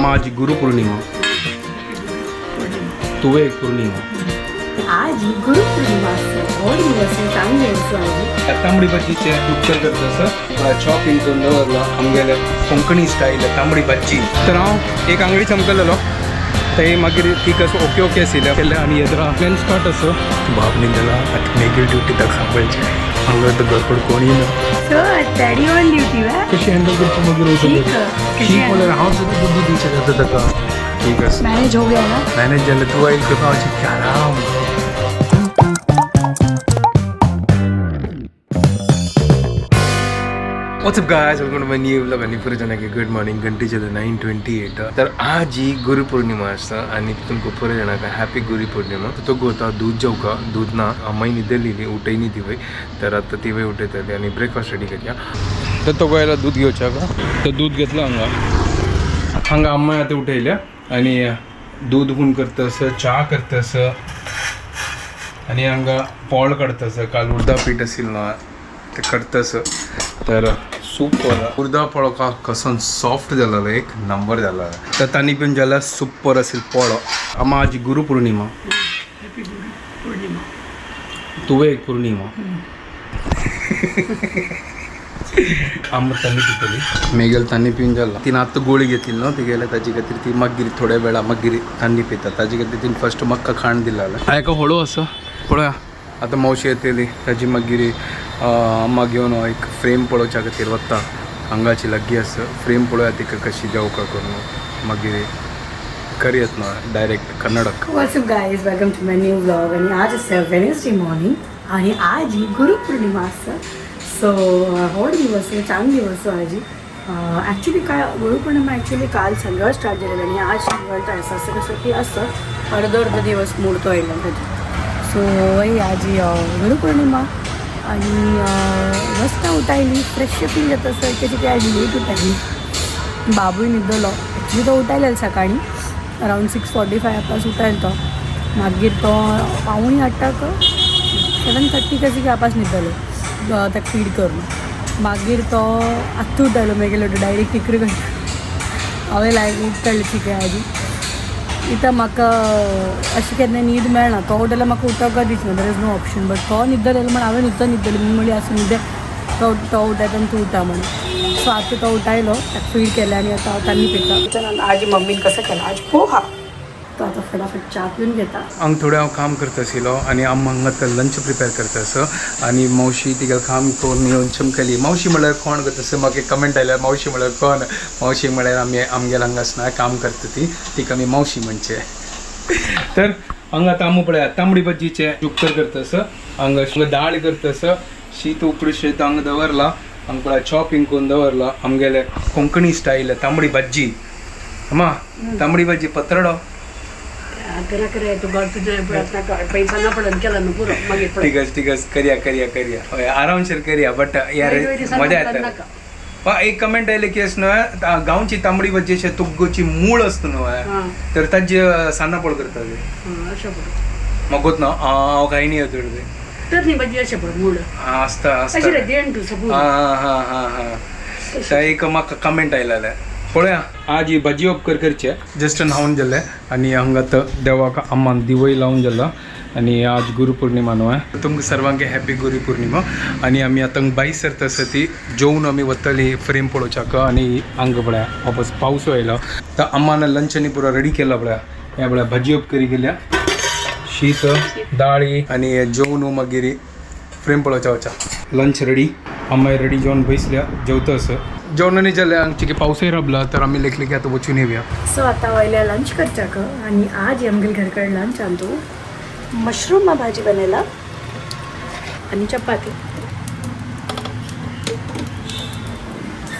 माझी गुरुपौर्णिमा तुवे एक पौर्णिमा आज ही गुरुपौर्णिमा और दिवस चांगले तांबडी भाजीचे उपचार करता असं शॉपिंग करून दवरला आमगेले कोंकणी स्टाईल तांबडी भाजी तर हांव एक आंगडी चमकलेलो ते मागीर ती कसं ओके ओके आशिल्लें केलें आनी येदरा प्लॅन स्टार्ट असो बाब न्हिदला आतां मेगीर ड्युटी ताका सांबाळचें हांगा तर गडबड कोणी ना सो डॅडी ऑन ड्युटी वा कशी हँडल करता मागीर ठीक शी म्हणल्यार हांव सुद्दां बुद्धी दिवचें जाता ताका ठीक आसा मैनेज हो गया ना मॅनेज जालें तूं आयली तुका हांव चिंतता आराम What's up guys, welcome to my new vlog आणि परत जाणांक गुड मॉर्निंग घंटेचे 9:28 तर आज ही गुरुपौर्णिमा आसा आणि तितून खूब परत जाणांक हॅपी गुरुपौर्णिमा तो गोता दूध जेवका दूध ना अम्माई न्हिदलेली उठयनी ती वय तर आतां ती वय उठयतली आणि ब्रेकफास्ट रेडी करया तर तो गोयला दूध घेवच्या का तर दूध घेतलं हांगा अम्माई आतां उठयल्या आणि दूध गुण करतस च्या करतस आणि हांगा पोळ काडतस काल उर्दा पीठ आशिल्लो ना ते करतस तर सूपर उर्दा पोळो कसो सॉफ्ट जालेलो एक नंबर जालेलो तर तांणी पण जाल्यार सुपर आशिल्लो पोळो आम्हा आज गुरुपौर्णिमा तुवें एक पौर्णिमा आम्ही तांणी पितली मेगेल तांणी पिवन जाला तिने आतां गोळी घेतली न्हू ती गेल्या ताजे खातीर ती मागीर थोड्या वेळा मागीर तांणी पिता ताजे खातीर तिने फस्ट म्हाका खाण दिला हाका हळू आसा पळया आतां मावशी येतली ताजी मागीर अम्मा घेवन एक फ्रेम पळोवच्या खातीर वता हांगाची लागीं आसा फ्रेम पळोवया तिका कशी जेवका करून मागीर करयत ना डायरेक्ट कन्नडक what's up guys welcome to my new vlog आणि आज आसा वेनसडे मॉर्निंग आणि आज ही गुरुपौर्णिमा आसा सो व्हड दिवस चांग दिवस आज ॲक्च्युली काय गुरुपौर्णिमा ॲक्च्युली काल सगळं स्टार्ट झालेलं आणि आज शेवट आसा असं कसं की असं अर्ध दिवस मोडतो येयला ताजे सो वय आज गुरुपौर्णिमा आणि मस्त उठायली फ्रेश फील जाता सर त्याची ती आज लेट उठायली बाबूय न्हिदलो ॲक्च्युली तो उठायला सकाळी अरावंड 6:45 आपास उठायला तो मागीर तो 7:45 7:30 कशी की आपास न्हिदलो ताका फीड करून मागीर तो आत्ता उठयलो मागीर डायरेक्ट टिकर करता हांवें लायक उठताले चिके आजी इथं म्हाका अशें केन्ना न्हीद मेळना तो उठल्यार म्हाका उठोवका दिसना there is no option but तो न्हिदलेलो म्हण हांवें न्हिदलेली म्हणली आसूं न्हिदे तो उठयता आनी तूं उठा म्हणून सो आतां तो उठयलो ताका फीड केलें आनी आतां हांव तांणी पिता आज मम्मीन कसं केला आज पोहा तो आतां फटाफट च्या पिवन घेता हांगा थोडें हांव काम करता आशिल्लो आनी अम्मा हांगा लंच प्रिपेर करता आसा आनी मावशी तिगेलें काम करून येवन चमकली मावशी म्हळ्यार कोण करता आसा म्हाका एक कमेंट आयल्यार मावशी म्हळ्यार कोण मावशी म्हळ्यार आमगेर हांगा आसना काम करता ती तिका आमी मावशी म्हणचे तर हांगा आतां आमू पळया तांबडी भाजीचे उपचार करता आसा हांगा दाळ करता आसा शीत उकडी शीत हांगा दवरला हांगा पळया चॉपिंग करून दवरला आमगेले कोंकणी स्टाईल तांबडी भाजी अम्मा तांबडी भाजी पत्रडो ठीक आहे करिया हय आरामशीर करिया बट यार मजा येता एक कमेंट आयले की न्हू गांवची तांबडी भाजी अशें तुग्गोची मूळ आसता न्हू तर ताजी सान्नां पळ करता म्हाका ना हांव काही नाही येतो तर भाजी अशें पळय मूळ आसता हा एक म्हाका कमेंट आयलेले पळया आज ही भाजी उपकार करचे जस्ट न्हावन गेले आनी हांगा देवाक अम्मान दिवय लावन गेला आनी आज गुरुपौर्णिमा न्हू तुमकां सर्वांक हॅपी गुरुपौर्णिमा आनी आमी आतां बाई सरता आसा ती जेवन आमी वतली फ्रेम पळोवच्याक आनी हांगा पळया वापस पावस आयलो तर अम्मान लंच आनी पुरो रेडी केला पळया हे पळया भाजी उपकरी गेल्या शीत दाळी आनी जेवन मागीर फ्रेम पळोवच्या वचा लंच रेडी अम्माय रेडी जेवन बसल्या जेवता असं जेवणाने जाल्यार आमचे पावसय रबला तर आम्ही लेखले की आता वचून येऊया सो आता वयल्या लंच करच्याक आणि आज आमगे घर कडेन लंच आणतो मशरूम भाजी बनेला आणि चपाती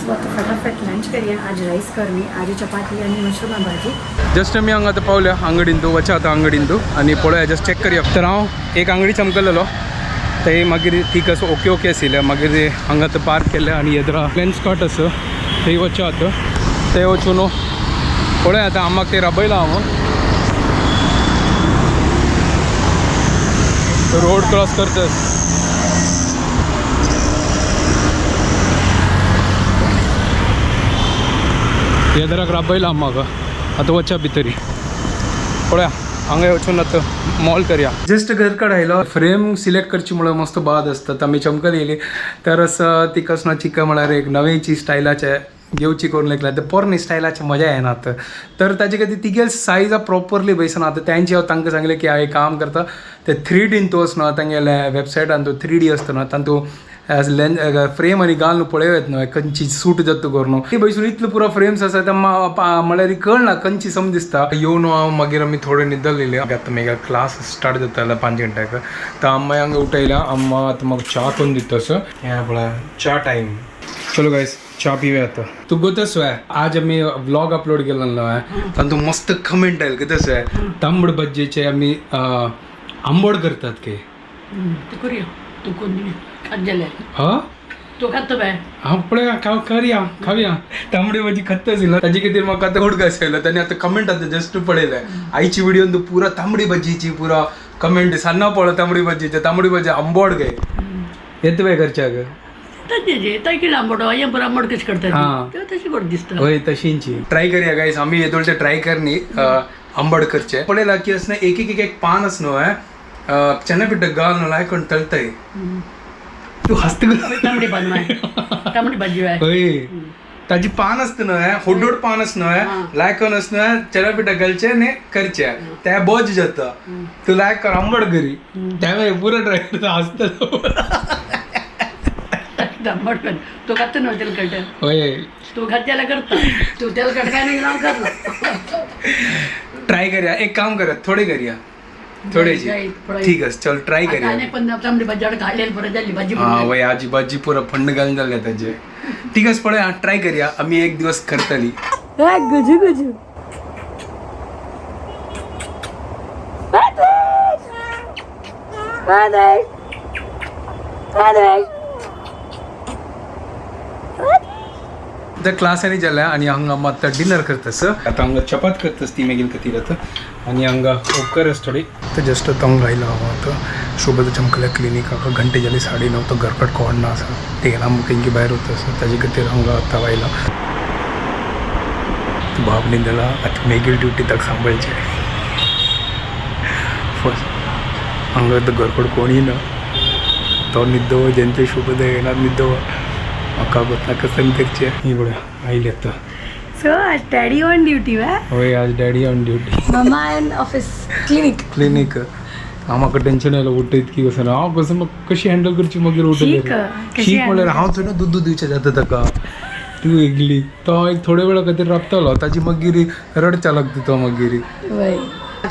सो आता फटाफट लंच करूया आज राईस करणी आज चपाती आणि मशरूम भाजी जस्ट आमी हांगा आतां पावल्या अंगडीन तूं वचा आतां अंगडीन तूं आनी पळोवया जस्ट चॅक करया तर हांव एक अंगडी चमकलेलो ते मागीर ती कसं ओके ओके आशिल्लें मागीर हांगा आतां पार्क केलें आनी येदरा प्लॅन स्पॉट आसा थंय वचया आतां थंय वचून पळोवया आतां आम्माक ते राबयला हांव रोड क्रॉस करता येदराक राबयला म्हाका आतां वचया भितरी पळया हांगा वचून आतां मॉल करया. जस्ट घर कडेन आयलो फ्रेम सिलेक्ट करची म्हणून मस्त बाद आसता. आमी चमकल येयली तर ती कसना चिका म्हळ्यार एक नवेची स्टायलाचे घेवची करून लेखला ते पोरणी स्टायलाची मजा येनात. तर ताजे खातीर तिगे सायजा प्रॉपरली बैसना. आतां तेंचे हांव तांकां सांगलें की हांव एक काम करता ते 3D तो आसना तांगेले वेबसायटान तो 3D आसतना तातूं फ्रेम आनी घाल न्हू पळयत न्हू खंयची सूट जाता करून ती बैसून इतलो पुरो फ्रेम्स आसा ते म्हळ्यार कळना खंयची सम दिसता. येवन हांव मागीर आमी थोडे न्हिदलेले. आतां मागीर क्लास स्टार्ट जाता 5 घंट्याक. तर अम्मा हांगा उठयल्या. अम्मा आतां म्हाका च्या करून दिता सो हें पळय च्या टायम. चलो गायस च्या पिवया आता. तू गोतस आहे आज आम्ही व्लॉग अपलोड केलेलो आहे तातूंत मस्त कमेंट आयले कितें आहे तांबड भज्जेचे आमी आंबोड करतात की तू करूया तू कोण खाल्ले हा तू खातो बाय हांव पळय करया खावया तांबडी भाजी खत्त आशिल्लो ताजे खातीर म्हाका आतां उडक आसलो. ताणें आतां कमेंट आतां जस्ट पळयलें आयची व्हिडियोन तूं पुरा तांबडी भाजीची पुरा कमेंट सान्नां पळय तांबडी भाजी आंबोड गे येता बाय घरच्याक होय तशींची ट्राय करया गायस. आमी येतोळचे ट्राय करनी आंबड करचे पळयला की असना एक पान असनो चना पिठ घाल न्हू लायकोन तळताय. तू हस्त होय ताजी पान असत न्हय होडोड पान असनो लायकोन असनो चना पिठ घालचे ने करचे त्या बोज जाता. तू लायक कर आंबड करी त्यावेळी पुरा ट्राय करता हसता तो खातो ना तेलकट होय तो घरच्याला करता तू तेलकट काय नाही नाव करला. ट्राय करूया एक काम करूया थोडे करूया थोडेची ठीक आहे चल ट्राय करूया. पण तांबडी भाजी खाल्लेली परत झाली भाजी हा वय आजी भाजी पुरा फंड घालून जाल्ले ताजे. ठीक आहे पळय ट्राय करूया आम्ही एक दिवस करतली. गजू गजू तर क्लास आनी जाल्या आनी हांगा आतां डिनर करतास. आतां हांगा चपात करतास ती मागीर खातीर आतां आनी हांगा उपकार आसा थोडी. तर जस्ट आतां हांगा आयलो हांव आतां शोभत चमकल्या क्लिनिकाक घंटे जाली 9:30 तो घरकट कोणना आसा तेला आमकां तेंची भायर वता ताजे खातीर हांगा आतां आयला. बाब न्हिदला आतां मेगीर ड्युटी ताका सांबाळचे फर्स्ट हांगा आतां घरकट कोणूय ना तो न्हिदो जेन्ना शोभत येणार न्हिदो म्हाका बसना कसं करचे. ही बघा आयले आतां. सो आज डॅडी ऑन ड्युटी वा होय आज daddy on duty mamma in office clinic. हांव म्हाका टेंशन आयलो उठता इतकी कसं हांव कसं म्हाका कशी हँडल करची मागीर उठले शीक म्हणल्यार हांव थंय दूद दिवचें जाता ताका तूं एकली तो एक थोडे वेळा खातीर राबतलो ताची मागीर रडचा लागता तो मागीर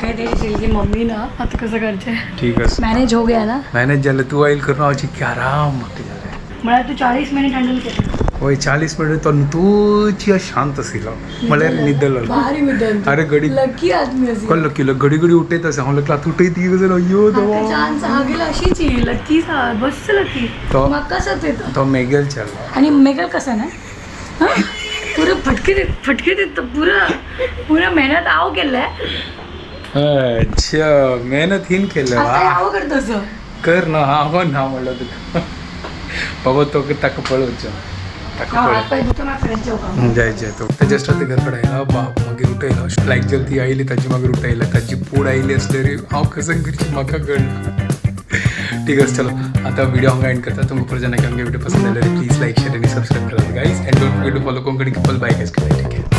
काय ते मम्मी ना आता कसं करचे ठीक आहे मॅनेज हो गया ना मॅनेज जालें तूं आयल करून हांवची की आराम म्हाका जालें. म्हळ्यार तू 40 मिनिट हँडल केलं होय 40 मिनिट तो तूची शांत आशिल्लो म्हळ्यार न्हिदलो भारी मिडन अरे घडी लकी आदमी आसी कळ्ळो की घडी घडी उठयत आसा हांव लागला उठयत की गजाल अय्यो देवा चान्स आगेला अशीची लकी सा बस लकी तो म्हाका कसं येतं तो मेगेल चालला आणि मेगल कसा ना पुरं फटके देत पुरा मेहनत हांव केल्लें. अच्छा मेहनत हिन केलं हांव करता कर ना हांव ना म्हणलं तुका बाबा तो ताका पळोवचो ताका पळय जाय तो जस्ट आतां घर कडेन आयला बाप मागीर उठयलो लायक जर ती आयली ताची मागीर उठयला ताची पूड आयली आसल्यार हांव कसं करची म्हाका कळना. ठीक आहे चलो आता व्हिडिओ हांगा एंड करता. तुमकां परत जेन्ना हांगा व्हिडिओ पसंद आयल्यार प्लीज लायक शेअर आनी सबस्क्राईब करा guys and don't forget to follow Konkani couple bye guys. ठीक आहे.